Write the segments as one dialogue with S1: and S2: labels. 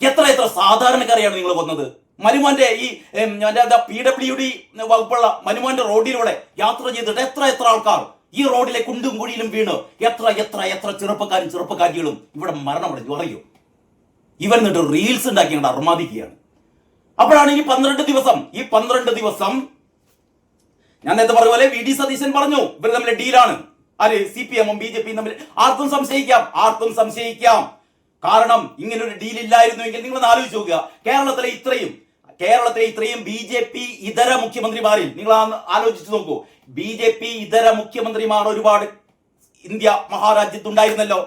S1: എത്ര എത്ര സാധാരണക്കാരെയാണ് നിങ്ങൾ കൊന്നത്? മനുമോന്റെ ഈ PWD വകുപ്പുള്ള മനുമോന്റെ റോഡിലൂടെ യാത്ര ചെയ്തിട്ട് എത്ര എത്ര ആൾക്കാർ ഈ റോഡിലെ കുണ്ടും കുഴിയിലും വീണ് എത്ര എത്ര എത്ര ചെറുപ്പക്കാരും ചെറുപ്പക്കാരികളും ഇവിടെ മരണമടഞ്ഞു അറിയോ? ഇവർ എന്നിട്ട് റീൽസ് ഉണ്ടാക്കിയാണ് അർമാദിക്കുകയാണ്. അപ്പോഴാണ് ഈ 12 ദിവസം ഞാൻ നേരത്തെ പറഞ്ഞ പോലെ VD സതീശൻ പറഞ്ഞു ഇവർ തമ്മിൽ ഡീലാണ്. ആര്? CPM-ഉം BJP-യും തമ്മിൽ. ആർക്കും സംശയിക്കാം. കാരണം ഇങ്ങനൊരു ഡീൽ ഇല്ലായിരുന്നുവെങ്കിൽ നിങ്ങൾ ആലോചിച്ച് നോക്കുക, കേരളത്തിലെ ഇത്രയും BJP ഇതര മുഖ്യമന്ത്രിമാരിൽ നിങ്ങൾ ആലോചിച്ച് നോക്കൂ. BJP ഇതര മുഖ്യമന്ത്രിമാർ ഒരുപാട് ഇന്ത്യ മഹാരാജ്യത്തുണ്ടായിരുന്നല്ലോ.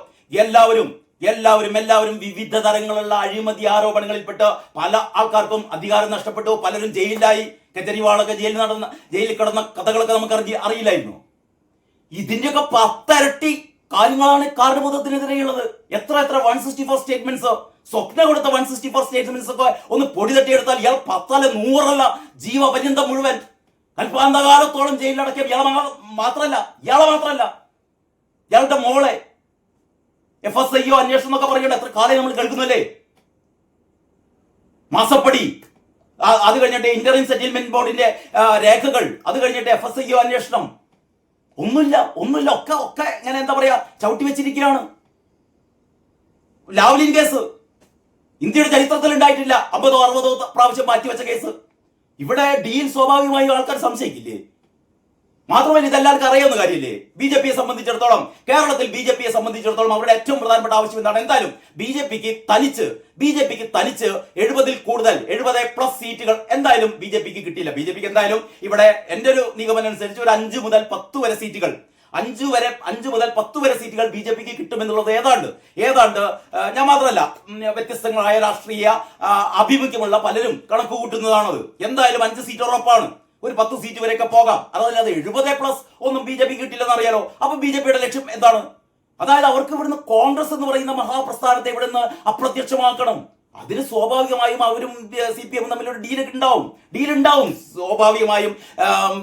S1: എല്ലാവരും വിവിധ തരങ്ങളുള്ള അഴിമതി ആരോപണങ്ങളിൽപ്പെട്ട് പല ആൾക്കാർക്കും അധികാരം നഷ്ടപ്പെട്ടു. പലരും ജയിലിലായി. കെജ്രിവാളൊക്കെ ജയിലിൽ കിടന്ന കഥകളൊക്കെ നമുക്ക് അറിയില്ലായിരുന്നു. ഇതിന്റെയൊക്കെ 10 ഇരട്ടി കാര്യങ്ങളാണ് കാരണഭൂതത്തിനെതിരെയുള്ളത്. എത്ര 164 സ്റ്റേറ്റ്മെന്റ്സ്, സ്വപ്ന കൊടുത്ത 164 സ്റ്റേറ്റ്മെന്റ്സ് ഒക്കെ ഒന്ന് പൊടി തട്ടിയെടുത്താൽ ഇയാൾ 10 100 ജീവപര്യന്തം മുഴുവൻ കൽപ്പാന്തകാലത്തോളം ജയിലിലടക്കിയ ഇയാളെ മാത്രല്ല ഇയാളുടെ മോളെ FSIO അന്വേഷണം എന്നൊക്കെ പറയണ്ട എത്ര കാലം നമ്മൾ കേൾക്കുന്നല്ലേ? മാസപ്പടി, അത് കഴിഞ്ഞിട്ട് ഇന്ററിം സെറ്റിൽമെന്റ് ബോർഡിന്റെ രേഖകൾ, അത് കഴിഞ്ഞിട്ട് FSIO അന്വേഷണം. ഒന്നുമില്ല ഒക്കെ ഇങ്ങനെ എന്താ പറയാ ചവിട്ടി വെച്ചിരിക്കുകയാണ്. ലാവ്ലിൻ കേസ് ഇന്ത്യയുടെ ചരിത്രത്തിൽ ഉണ്ടായിട്ടില്ല. 50 60 പ്രാവശ്യം മാറ്റിവെച്ച കേസ്. ഇവിടെ ഡീൽ സ്വാഭാവികമായും ആൾക്കാർ സംശയിക്കില്ലേ? മാത്രമല്ല ഇതെല്ലാവർക്കും അറിയാവുന്ന കാര്യമില്ലേ? കേരളത്തിൽ BJP-യെ സംബന്ധിച്ചിടത്തോളം അവരുടെ ഏറ്റവും പ്രധാനപ്പെട്ട ആവശ്യം എന്താണ്? എന്തായാലും BJPക്ക് തനിച്ച് 70-ൽ കൂടുതൽ 70+ സീറ്റുകൾ എന്തായാലും BJPക്ക് കിട്ടില്ല. BJPക്ക് എന്തായാലും ഇവിടെ എന്റെ ഒരു നിഗമനം അനുസരിച്ച് ഒരു 5 മുതൽ 10 വരെ സീറ്റുകൾ 5 മുതൽ 10 വരെ സീറ്റുകൾ BJPക്ക് കിട്ടുമെന്നുള്ളത് ഏതാണ്ട് ഞാൻ മാത്രമല്ല വ്യത്യസ്തങ്ങളായ രാഷ്ട്രീയ ആഭിമുഖ്യമുള്ള പലരും കണക്ക് കൂട്ടുന്നതാണത്. എന്തായാലും 5 സീറ്റ് ഉറപ്പാണ്. ഒരു 10 സീറ്റ് വരെയൊക്കെ പോകാം. അതല്ലാതെ 70+ ഒന്നും BJP കിട്ടില്ലെന്ന് അറിയാലോ. അപ്പൊ BJPയുടെ ലക്ഷ്യം എന്താണ്? അതായത് അവർക്ക് ഇവിടുന്ന് കോൺഗ്രസ് എന്ന് പറയുന്ന മഹാപ്രസ്ഥാനത്തെ ഇവിടുന്ന് അപ്രത്യക്ഷമാക്കണം. അതിന് സ്വാഭാവികമായും അവരും CPM തമ്മിലൊരു ഡീൽ ഉണ്ടാവും. സ്വാഭാവികമായും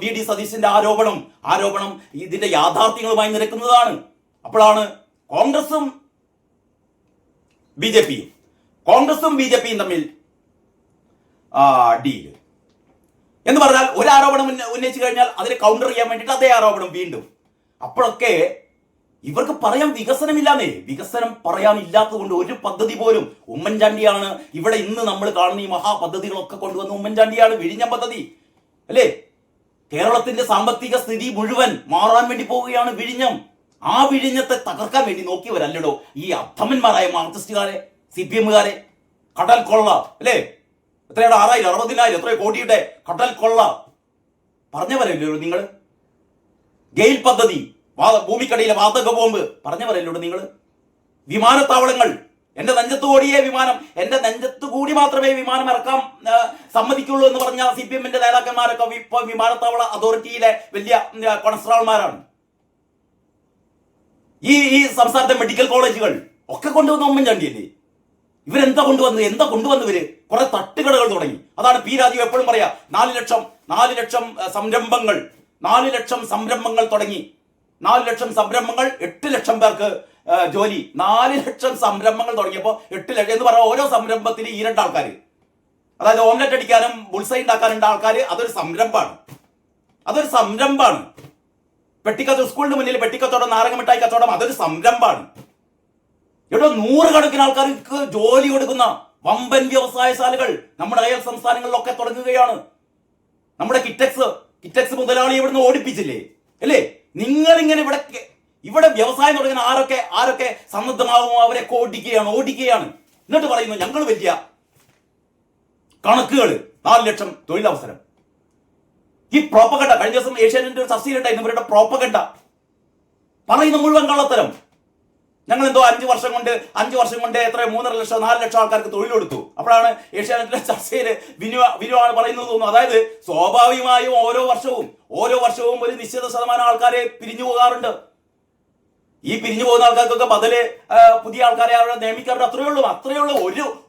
S1: VD സതീശന്റെ ആരോപണം ഇതിന്റെ യാഥാർത്ഥ്യങ്ങളുമായി നിരക്കുന്നതാണ്. അപ്പോഴാണ് കോൺഗ്രസും BJPയും തമ്മിൽ ഡീല് എന്ന് പറഞ്ഞാൽ ഒരു ആരോപണം ഉന്നയിച്ചു കഴിഞ്ഞാൽ അതിനെ കൗണ്ടർ ചെയ്യാൻ വേണ്ടിയിട്ട് അതേ ആരോപണം വീണ്ടും. അപ്പോഴൊക്കെ ഇവർക്ക് പറയാൻ വികസനം പറയാനില്ലാത്തത് കൊണ്ട് ഒരു പദ്ധതി പോലും ഉമ്മൻചാണ്ടിയാണ് ഇവിടെ ഇന്ന് നമ്മൾ കാണുന്ന ഈ മഹാപദ്ധതികളൊക്കെ കൊണ്ടുവന്ന ഉമ്മൻചാണ്ടിയാണ്. വിഴിഞ്ഞം പദ്ധതി അല്ലേ? കേരളത്തിന്റെ സാമ്പത്തിക സ്ഥിതി മുഴുവൻ മാറാൻ വേണ്ടി പോവുകയാണ് വിഴിഞ്ഞം. ആ വിഴിഞ്ഞത്തെ തകർക്കാൻ വേണ്ടി നോക്കിയവരല്ലടോ ഈ അധമന്മാരായ മാർക്സിസ്റ്റുകാരെ, CPM-കാരെ. കടൽ കൊള്ള അല്ലേ? എത്രയുടെ 6000 60,000 എത്രയോ കോടിയുടെ കടൽ കൊള്ള പറഞ്ഞവരല്ലോ നിങ്ങൾ. ഗെയിൽ പദ്ധതി, ഭൂമിക്കടിയിലെ വാതക ബോംബ് പറഞ്ഞവരല്ലോ നിങ്ങൾ. വിമാനത്താവളങ്ങൾ, എന്റെ നെഞ്ചത്ത് ഓടിയ വിമാനം, എന്റെ നെഞ്ചത്ത് കൂടി മാത്രമേ വിമാനം ഇറക്കാൻ സമ്മതിക്കുള്ളൂ എന്ന് പറഞ്ഞ CPM-ന്റെ നേതാക്കന്മാരൊക്കെ ഇപ്പൊ വിമാനത്താവള അതോറിറ്റിയിലെ വലിയ കൊണസ്ട്രാൾമാരാണ്. ഈ സംസ്ഥാനത്തെ മെഡിക്കൽ കോളേജുകൾ ഒക്കെ കൊണ്ടുവന്ന ഉമ്മൻചാണ്ടിയല്ലേ? ഇവരെന്താ കൊണ്ടുവന്നു ഇവര്? കുറെ തട്ടുകടകൾ തുടങ്ങി. അതാണ് P രാജീവ് എപ്പോഴും പറയാ 4 ലക്ഷം സംരംഭങ്ങൾ 4 ലക്ഷം സംരംഭങ്ങൾ തുടങ്ങി. 4 ലക്ഷം സംരംഭങ്ങൾ, 8 ലക്ഷം പേർക്ക് ജോലി. 4 ലക്ഷം സംരംഭങ്ങൾ തുടങ്ങിയപ്പോ 8 ലക്ഷം എന്ന് പറഞ്ഞാൽ ഓരോ സംരംഭത്തിന് 2 ആൾക്കാർ. അതായത് ഓംലെറ്റ് അടിക്കാനും ബുൾസൈ ഉണ്ടാക്കാനുണ്ട് ആൾക്കാർ. അതൊരു സംരംഭമാണ്. സ്കൂളിന് മുന്നിൽ പെട്ടിക്കച്ചവടം, നാരങ്ങ മിഠായി കച്ചവടം, അതൊരു സംരംഭമാണ്. ഇവിടെ 100 കണക്കിന് ആൾക്കാർക്ക് ജോലി കൊടുക്കുന്ന വമ്പൻ വ്യവസായശാലകൾ നമ്മുടെ അയൽ സംസ്ഥാനങ്ങളിലൊക്കെ തുടങ്ങുകയാണ്. നമ്മുടെ കിറ്റക്സ് മുതലാളി ഇവിടുന്ന് ഓടിപ്പിച്ചില്ലേ അല്ലേ? നിങ്ങളിങ്ങനെ ഇവിടെ വ്യവസായം തുടങ്ങുന്ന ആരൊക്കെ സന്നദ്ധമാകുമോ അവരെ ഓടിക്കുകയാണ്. എന്നിട്ട് പറയുന്നു ഞങ്ങൾ വലിയ കണക്കുകൾ, 4 ലക്ഷം തൊഴിലവസരം. ഈ പ്രോപ്പഗണ്ട കഴിഞ്ഞ ദിവസം ഏഷ്യാനെറ്റ് ചർച്ചയിലുണ്ടായിരുന്നു. ഇവരുടെ പ്രോപ്പഗണ്ട പറയുന്ന മുഴുവൻ കള്ളത്തരം. ഞങ്ങൾ എന്തോ 5 വർഷം കൊണ്ട് എത്ര 3.5 ലക്ഷം 4 ലക്ഷം ആൾക്കാർക്ക് തൊഴിൽ കൊടുത്തു. അപ്പോഴാണ് ഏഷ്യാനെറ്റിലെ ചർച്ചയിൽ വിനുവാണ് പറയുന്നത് തോന്നുന്നു. അതായത് സ്വാഭാവികമായും ഓരോ വർഷവും ഒരു നിശ്ചിത ശതമാനം ആൾക്കാരെ പിരിഞ്ഞു പോകാറുണ്ട്. ഈ പിരിഞ്ഞു പോകുന്ന ആൾക്കാർക്കൊക്കെ ബദല് പുതിയ ആൾക്കാരെ അവിടെ നിയമിക്കാറുണ്ട്. അത്രയേ ഉള്ളൂ.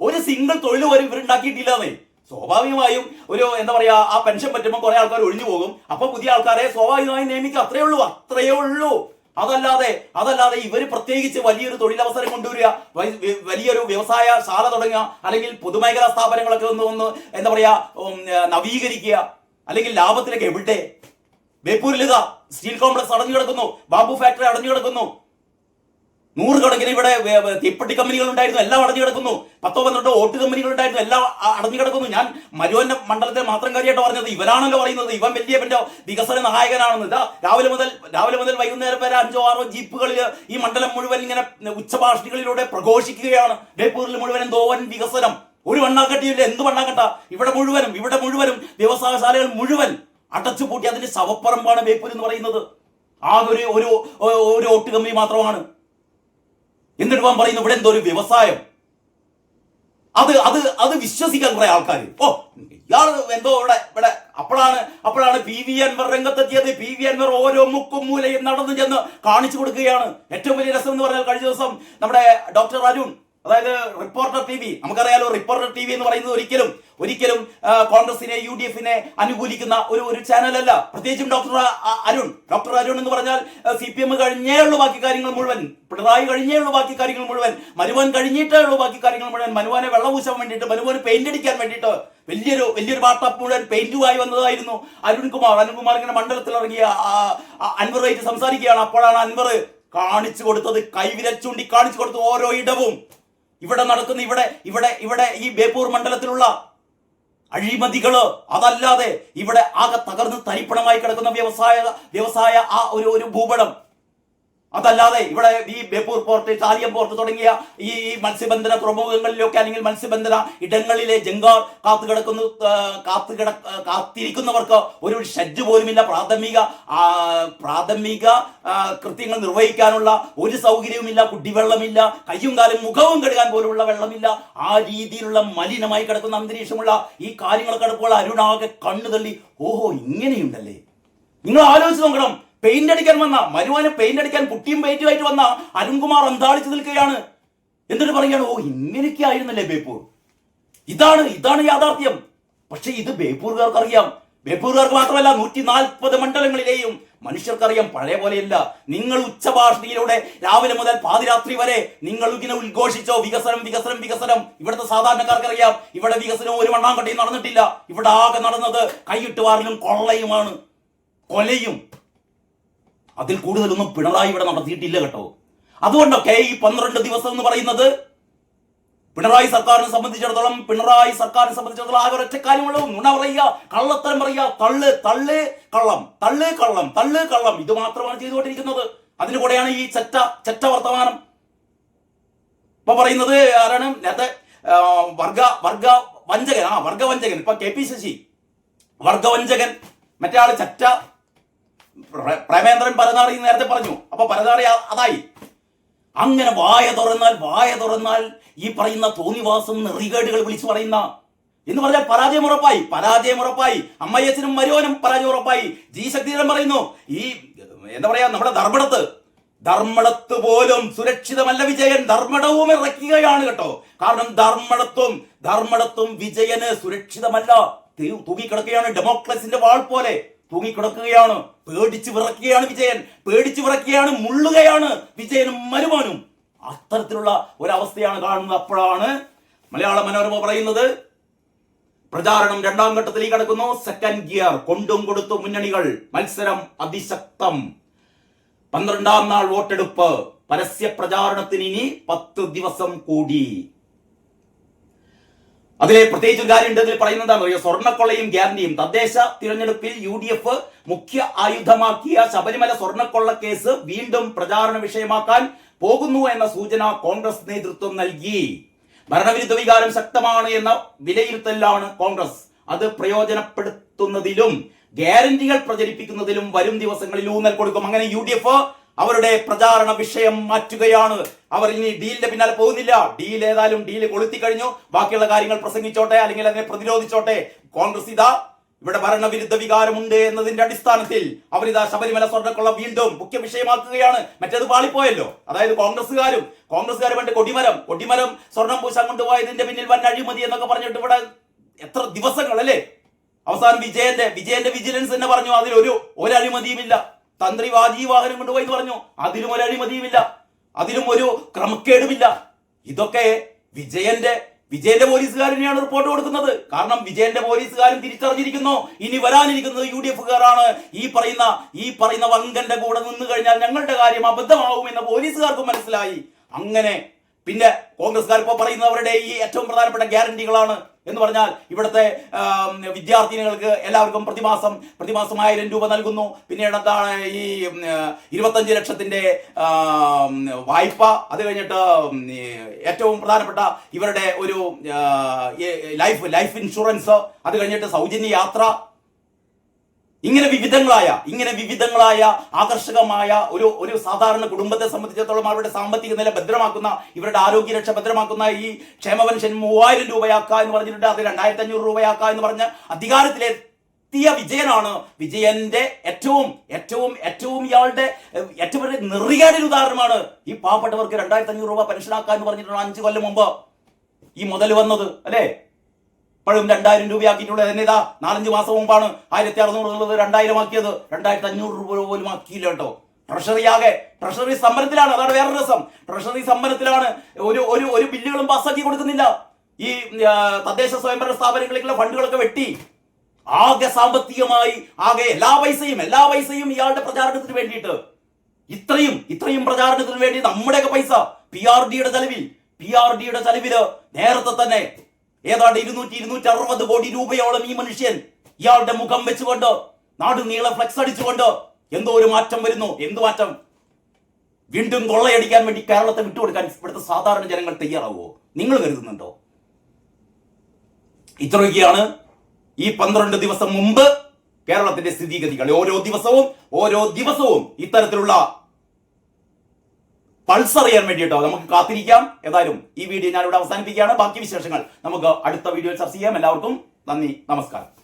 S1: ഒരു സിംഗിൾ തൊഴിൽ വരെ ഇവരുണ്ടാക്കിയിട്ടില്ലാന്നേ. സ്വാഭാവികമായും ഒരു എന്താ പറയാ ആ പെൻഷൻ പറ്റുമ്പോൾ കുറെ ആൾക്കാർ ഒഴിഞ്ഞു പോകും. അപ്പൊ പുതിയ ആൾക്കാരെ സ്വാഭാവികമായും നിയമിക്കുക. അത്രയേ ഉള്ളൂ. അതല്ലാതെ ഇവർ പ്രത്യേകിച്ച് വലിയൊരു തൊഴിലവസരം കൊണ്ടുവരിക, വലിയൊരു വ്യവസായ ശാല തുടങ്ങുക, അല്ലെങ്കിൽ പൊതുമേഖലാ സ്ഥാപനങ്ങളൊക്കെ ഒന്ന് എന്താ പറയാ നവീകരിക്കുക, അല്ലെങ്കിൽ ലാഭത്തിലേക്ക് എവിടെ? ബേപ്പൂരിൽ ഇതാ സ്റ്റീൽ കോംപ്ലക്സ് അടഞ്ഞു കിടക്കുന്നു, ബാംബു ഫാക്ടറി അടഞ്ഞു കിടക്കുന്നു, നൂറുകണക്കിന് ഇവിടെ തീപ്പെട്ടി കമ്പനികൾ ഉണ്ടായിരുന്നു, എല്ലാം അടഞ്ഞു കിടക്കുന്നു. 10-12 ഓട്ട് കമ്പനികൾ ഉണ്ടായിരുന്നു, എല്ലാം അടഞ്ഞു കിടക്കുന്നു. ഞാൻ മരുവന്റെ മണ്ഡലത്തിൽ മാത്രം കാര്യമായിട്ട് പറഞ്ഞത്. ഇവരാണല്ലോ പറയുന്നത് ഇവൻ വലിയ വികസന നായകനാണെന്ന്. ഇതാ രാവിലെ മുതൽ വൈകുന്നേരം വരെ 5-6 ജീപ്പുകളിൽ ഈ മണ്ഡലം മുഴുവൻ ഇങ്ങനെ ഉച്ചഭാഷണികളിലൂടെ പ്രഘോഷിക്കുകയാണ്. ബേപ്പൂരിൽ മുഴുവൻ എന്തോവൻ വികസനം, ഒരു വണ്ണാക്കട്ടിയില്ല. എന്ത് വണ്ണാക്കട്ട? ഇവിടെ മുഴുവനും വ്യവസായശാലകൾ മുഴുവൻ അടച്ചുപൂട്ടി അതിന്റെ ശവപ്പറമ്പാണ് ബേപ്പൂർ എന്ന് പറയുന്നത്. ആകെ ഒരു ഓട്ട് കമ്പനി മാത്രമാണ്. എന്നിട്ട് ഞാൻ പറയുന്നു ഇവിടെ എന്തോ ഒരു വ്യവസായം. അത് വിശ്വസിക്കാൻ കുറെ ആൾക്കാർ, ഇയാള് എന്തോ ഇവിടെ അപ്പോഴാണ് PV അൻവർ രംഗത്തെത്തിയത്. PV അൻവർ ഓരോ മുക്കും മൂലയും നടന്നു ചെന്ന് കാണിച്ചു കൊടുക്കുകയാണ്. ഏറ്റവും വലിയ രസം എന്ന് പറഞ്ഞാൽ കഴിഞ്ഞ ദിവസം നമ്മുടെ ഡോക്ടർ അരുൺ, അതായത് റിപ്പോർട്ടർ TV, നമുക്കറിയാലോ റിപ്പോർട്ടർ TV എന്ന് പറയുന്നത് ഒരിക്കലും കോൺഗ്രസിനെ UDF-നെ അനുകൂലിക്കുന്ന ഒരു ചാനലല്ല. പ്രത്യേകിച്ചും ഡോക്ടർ അരുൺ എന്ന് പറഞ്ഞാൽ CPM കഴിഞ്ഞേ ഉള്ളൂ ബാക്കി കാര്യങ്ങൾ മുഴുവൻ, പിണറായി കഴിഞ്ഞേ ഉള്ളൂ ബാക്കി കാര്യങ്ങൾ മുഴുവൻ, മനുവൻ കഴിഞ്ഞിട്ടേ ഉള്ളൂ ബാക്കി കാര്യങ്ങൾ മുഴുവൻ. മനുവനെ വെള്ളപൂശാൻ വേണ്ടിയിട്ട്, മനുവന് പെയിന്റ് അടിക്കാൻ വേണ്ടിയിട്ട് വലിയൊരു വാർത്താപ്പ് മുഴുവൻ പെയിന്റുമായി വന്നതായിരുന്നു അരുൺകുമാർ ഇങ്ങനെ മണ്ഡലത്തിൽ ഇറങ്ങിയ അൻവറുമായിട്ട് സംസാരിക്കുകയാണ്. അപ്പോഴാണ് അൻവർ കാണിച്ചു കൊടുത്തത്, കൈവിരൽ ചൂണ്ടി കാണിച്ചു കൊടുത്തത് ഓരോ ഇടവും ഇവിടെ നടക്കുന്ന ഇവിടെ ഈ ബേപ്പൂർ മണ്ഡലത്തിലുള്ള അഴിമതികള്. അതല്ലാതെ ഇവിടെ ആകെ തകർന്ന് തരിപ്പണമായി കിടക്കുന്ന വ്യവസായ ആ ഒരു ഭൂപടം. അതല്ലാതെ ഇവിടെ ഈ ബേപ്പൂർ പോർട്ട്, ചാലിയം പോർട്ട് തുടങ്ങിയ ഈ മത്സ്യബന്ധന തുറമുഖങ്ങളിലൊക്കെ അല്ലെങ്കിൽ മത്സ്യബന്ധന ഇടങ്ങളിലെ ജങ്കാർ കാത്തിരിക്കുന്നവർക്ക് ഒരു ഷെഡ് പോലുമില്ല. പ്രാഥമിക കൃത്യങ്ങൾ നിർവഹിക്കാനുള്ള ഒരു സൗകര്യവുമില്ല. കുടിവെള്ളമില്ല, കയ്യും കാലും മുഖവും കഴുകാൻ പോലുള്ള വെള്ളമില്ല. ആ രീതിയിലുള്ള മലിനമായി കിടക്കുന്ന അന്തരീക്ഷമുള്ള ഈ കാര്യങ്ങളൊക്കെ അടുപ്പോൾ അരുണാകെ കണ്ണു തള്ളി, ഓഹോ ഇങ്ങനെയുണ്ടല്ലേ. നിങ്ങൾ ആലോചിച്ച് നോക്കണം. പെയിന്റ് അടിക്കാൻ വന്ന മനുവാന് പെയിന്റ് അടിക്കാൻ പുട്ടിയും പെയിന്റുമായിട്ട് വന്ന അരുൺകുമാർ അന്താളിച്ചു നിൽക്കുകയാണ്. എന്നിട്ട് പറയുകയാണ്, ഇങ്ങനെയൊക്കെ ആയിരുന്നല്ലേ ബേപ്പൂർ. ഇതാണ് യാഥാർത്ഥ്യം. പക്ഷെ ഇത് ബേപ്പൂർകാർക്ക് അറിയാം. ബേപ്പൂർകാർക്ക് മാത്രമല്ല 140 മണ്ഡലങ്ങളിലെയും മനുഷ്യർക്കറിയാം. പഴയ പോലെയല്ല. നിങ്ങൾ ഉച്ചഭാഷണിയിലൂടെ രാവിലെ മുതൽ പാതിരാത്രി വരെ നിങ്ങൾ ഇങ്ങനെ ഉദ്ഘോഷിച്ചോ വികസനം. ഇവിടുത്തെ സാധാരണക്കാർക്കറിയാം ഇവിടെ വികസനം ഒരു മണ്ണാങ്കട്ടയും നടന്നിട്ടില്ല. ഇവിടെ ആകെ നടന്നത് കൈയിട്ടുവാറിലും കൊള്ളയുമാണ്, കൊലയും. അതിൽ കൂടുതലൊന്നും പിണറായി ഇവിടെ നടത്തിയിട്ടില്ല കേട്ടോ. അതുകൊണ്ടൊക്കെ ഈ 12 ദിവസം എന്ന് പറയുന്നത് പിണറായി സർക്കാരിനെ സംബന്ധിച്ചിടത്തോളം ആകെ ഒരൊറ്റ കാര്യമുള്ളൂ: നുണ പറയുക, കള്ളത്തരം പറയുക, തള്ള് കള്ളം. ഇത് മാത്രമാണ് ചെയ്തുകൊണ്ടിരിക്കുന്നത്. അതിന് കൂടെയാണ് ഈ ചെറ്റ വർത്തമാനം. ഇപ്പൊ പറയുന്നത് ആരാണ്? നേരത്തെ വർഗവഞ്ചകൻ. ഇപ്പൊ KP ശശി വർഗവഞ്ചകൻ, മറ്റേ ആള് ചെറ്റ. പ്രേമേന്ദ്രൻ പരനാറി നേരത്തെ പറഞ്ഞു. അപ്പൊ പരനാറി അതായി. അങ്ങനെ വായ തുറന്നാൽ ഈ പറയുന്ന തോന്നിവാസം നെറികേടുകൾ വിളിച്ചു പറയുന്ന എന്ന് പറഞ്ഞാൽ പരാജയം ഉറപ്പായി. അമ്മയച്ചനും മരുവനും പരാജയം ഉറപ്പായി. ശക്തിധരൻ പറയുന്നു, ഈ എന്താ പറയാ, നമ്മുടെ ധർമ്മടത്ത് പോലും സുരക്ഷിതമല്ല വിജയൻ. ധർമ്മടവും ഇറക്കുകയാണ് കേട്ടോ. കാരണം ധർമ്മടത്തും വിജയന് സുരക്ഷിതമല്ല. തൂങ്ങിക്കിടക്കുകയാണ്. ഡെമോക്രസിന്റെ വാൾ പോലെ തൂങ്ങിക്കിടക്കുകയാണ്. പേടിച്ചു വിറക്കുകയാണ്. മുള്ളുകയാണ് വിജയനും മരുമാനും. അത്തരത്തിലുള്ള ഒരവസ്ഥയാണ് കാണുന്നത്. അപ്പോഴാണ് മലയാള മനോരമ പറയുന്നത്, പ്രചാരണം 2ാം ഘട്ടത്തിലേക്ക് കടക്കുന്നു. Second gear. കൊണ്ടും കൊടുത്തു മുന്നണികൾ. മത്സരം അതിശക്തം. 12ാം നാൾ വോട്ടെടുപ്പ്. പരസ്യ പ്രചാരണത്തിന് ഇനി 10 ദിവസം കൂടി. അതിലെ പ്രത്യേകിച്ച് കാര്യമുണ്ട്. അതിൽ പറയുന്നത് എന്താണെന്ന് പറയുക, സ്വർണ്ണക്കൊള്ളയും ഗ്യാരണ്ടിയും. തദ്ദേശ തിരഞ്ഞെടുപ്പിൽ UDF മുഖ്യ ആയുധമാക്കിയ ശബരിമല സ്വർണ്ണക്കൊള്ള കേസ് വീണ്ടും പ്രചാരണ വിഷയമാക്കാൻ പോകുന്നു എന്ന സൂചന കോൺഗ്രസ് നേതൃത്വം നൽകി. ഭരണവിരുദ്ധ വികാരം ശക്തമാണ് എന്ന വിലയിരുത്തലാണ് കോൺഗ്രസ്. അത് പ്രയോജനപ്പെടുത്തുന്നതിലും ഗ്യാരണ്ടികൾ പ്രചരിപ്പിക്കുന്നതിലും വരും ദിവസങ്ങളിൽ ഊന്നൽ കൊടുക്കും. അങ്ങനെ UDF അവരുടെ പ്രചാരണ വിഷയം മാറ്റുകയാണ്. അവർ ഇനി ഡീലിന്റെ പിന്നാലെ പോകുന്നില്ല. ഡീൽ കൊളുത്തി കഴിഞ്ഞു. ബാക്കിയുള്ള കാര്യങ്ങൾ പ്രസംഗിച്ചോട്ടെ, അല്ലെങ്കിൽ അതിനെ പ്രതിരോധിച്ചോട്ടെ. കോൺഗ്രസ് ഇവിടെ ഭരണവിരുദ്ധ വികാരമുണ്ട് എന്നതിന്റെ അടിസ്ഥാനത്തിൽ അവരിതാ ശബരിമല സ്വർണ്ണക്കൊള്ള വീണ്ടും മുഖ്യ വിഷയമാക്കുകയാണ്. മറ്റേത് പാളിപ്പോയല്ലോ. അതായത് കോൺഗ്രസ്സുകാർ പണ്ട് കൊടിമരം സ്വർണം പൂശാൻ കൊണ്ടുപോയതിന്റെ പിന്നിൽ വൻ അഴിമതി എന്നൊക്കെ പറഞ്ഞിട്ട് ഇവിടെ എത്ര ദിവസങ്ങൾ അല്ലേ. അവസാനം വിജയന്റെ വിജിലൻസ് തന്നെ പറഞ്ഞു അതിൽ ഒരു അഴിമതിയുമില്ല. തന്ത്രി വാജി വാഹനം കൊണ്ടുപോയി എന്ന് പറഞ്ഞു. അതിലും ഒരു അഴിമതിയുമില്ല, അതിലും ഒരു ക്രമക്കേടുമില്ല. ഇതൊക്കെ വിജയന്റെ പോലീസുകാരനെയാണ് റിപ്പോർട്ട് കൊടുക്കുന്നത്. കാരണം വിജയന്റെ പോലീസുകാരും തിരിച്ചറിഞ്ഞിരിക്കുന്നു ഇനി വരാനിരിക്കുന്നത് UDF-കാരാണ്. ഈ പറയുന്ന വങ്കന്റെ കൂടെ നിന്ന് കഴിഞ്ഞാൽ ഞങ്ങളുടെ കാര്യം അബദ്ധമാവുമെന്ന് പോലീസുകാർക്കും മനസ്സിലായി. അങ്ങനെ പിന്നെ കോൺഗ്രസ്സുകാർ ഇപ്പോൾ പറയുന്നവരുടെ ഈ ഏറ്റവും പ്രധാനപ്പെട്ട ഗ്യാരണ്ടികളാണ് എന്ന് പറഞ്ഞാൽ ഇവിടുത്തെ വിദ്യാർത്ഥിനികൾക്ക് എല്ലാവർക്കും പ്രതിമാസം 1000 രൂപ നൽകുന്നു. പിന്നീട് എന്താണ് ഈ 25 ലക്ഷത്തിന്റെ വായ്പ, അത് കഴിഞ്ഞിട്ട് ഏറ്റവും പ്രധാനപ്പെട്ട ഇവരുടെ ഒരു ലൈഫ് ഇൻഷുറൻസ്, അത് കഴിഞ്ഞിട്ട് സൗജന്യ യാത്ര. ഇങ്ങനെ വിവിധങ്ങളായ ആകർഷകമായ ഒരു സാധാരണ കുടുംബത്തെ സംബന്ധിച്ചിടത്തോളം അവരുടെ സാമ്പത്തിക നില ഭദ്രമാക്കുന്ന, ഇവരുടെ ആരോഗ്യരക്ഷ ഭദ്രമാക്കുന്ന ഈ ക്ഷേമ പെൻഷൻ 3000 രൂപയാക്കുക എന്ന് പറഞ്ഞിട്ട് അത് 2500 രൂപയാക്കുക എന്ന് പറഞ്ഞ് അധികാരത്തിലെത്തിയ വിജയനാണ്. വിജയന്റെ ഏറ്റവും ഇയാളുടെ ഏറ്റവും വലിയ നെറികേടിന് ഉദാഹരണമാണ് ഈ പാവപ്പെട്ടവർക്ക് 2500 രൂപ പെൻഷനാക്കുക എന്ന് പറഞ്ഞിട്ടാണ് 5 കൊല്ലം മുമ്പ് ഈ മുതൽ വന്നത്, അല്ലേ? ഇപ്പോഴും 2000 രൂപയാക്കിയിട്ടുള്ളത് എന്നതാ 4-5 മാസം മുമ്പാണ് 1600 എന്നുള്ളത് 2000 ആക്കിയത്. 2500 രൂപ പോലും ആക്കിയില്ല കേട്ടോ. ട്രഷറി സമരത്തിലാണ്. അതാണ് വേറെ രസം. ട്രഷറി സമരത്തിലാണ്. ഒരു ബില്ലുകളും പാസ്സാക്കി കൊടുക്കുന്നില്ല. ഈ തദ്ദേശ സ്വയംഭരണ സ്ഥാപനങ്ങളിലേക്കുള്ള ഫണ്ടുകളൊക്കെ വെട്ടി ആകെ സാമ്പത്തികമായി എല്ലാ പൈസയും ഇയാളുടെ പ്രചാരണത്തിന് വേണ്ടിയിട്ട് ഇത്രയും പ്രചാരണത്തിന് വേണ്ടി നമ്മുടെയൊക്കെ പൈസ PRD-യുടെ ചെലവില് നേരത്തെ തന്നെ ഏതാണ്ട് 200-260 കോടി രൂപയോളം ഈ മനുഷ്യൻ ഇയാളുടെ മുഖം വെച്ചുകൊണ്ട് നാട് നീളെ ഫ്ലെക്സ് അടിച്ചുകൊണ്ട് എന്തോ ഒരു മാറ്റം വരുന്നു. എന്ത് മാറ്റം? വീണ്ടും കൊള്ളയടിക്കാൻ വേണ്ടി കേരളത്തെ വിട്ടുകൊടുക്കാൻ ഇവിടുത്തെ സാധാരണ ജനങ്ങൾ തയ്യാറാവുമോ? നിങ്ങൾ കരുതുന്നുണ്ടോ? ഇത്രയൊക്കെയാണ് ഈ 12 ദിവസം മുമ്പ് കേരളത്തിന്റെ സ്ഥിതിഗതികൾ. ഓരോ ദിവസവും ഇത്തരത്തിലുള്ള പൾസ് അറിയാൻ വേണ്ടിയിട്ടോ നമുക്ക് കാത്തിരിക്കാം. ഏതായാലും ഈ വീഡിയോ ഞാനിവിടെ അവസാനിപ്പിക്കുകയാണ്. ബാക്കി വിശേഷങ്ങൾ നമുക്ക് അടുത്ത വീഡിയോയിൽ ചർച്ച ചെയ്യാം. എല്ലാവർക്കും നന്ദി, നമസ്കാരം.